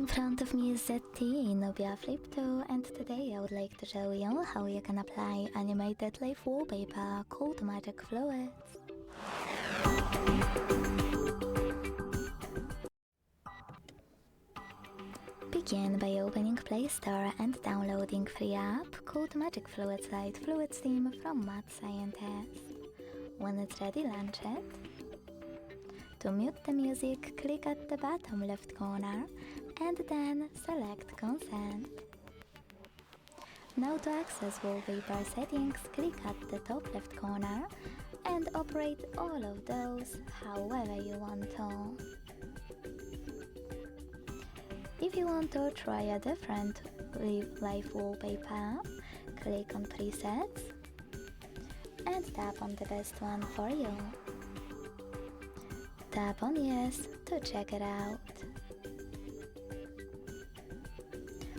In front of me is ZTE Nubia Flip 2, and today I would like to show you how you can apply animated live wallpaper called Magic Fluids. Begin by opening Play Store and downloading free app called Magic Fluids Light Fluids Theme from Mad Scientist. When it's ready, launch it. To mute the music, click at the bottom left corner and then select Consent. Now to access wallpaper settings, click at the top left corner and operate all of those however you want to. If you want to try a different live wallpaper, click on Presets and tap on the best one for you. Tap on Yes to check it out.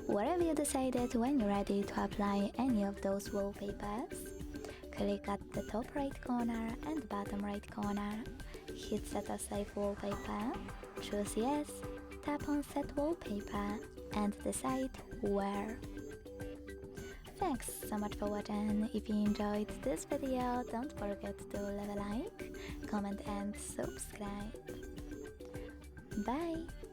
Wherever you decided, when you're ready to apply any of those wallpapers, click at the top right corner and bottom right corner, hit Set as Live Wallpaper, choose Yes, tap on Set Wallpaper and decide where. Thanks so much for watching. If you enjoyed this video, don't forget to leave a like, comment and subscribe. Bye!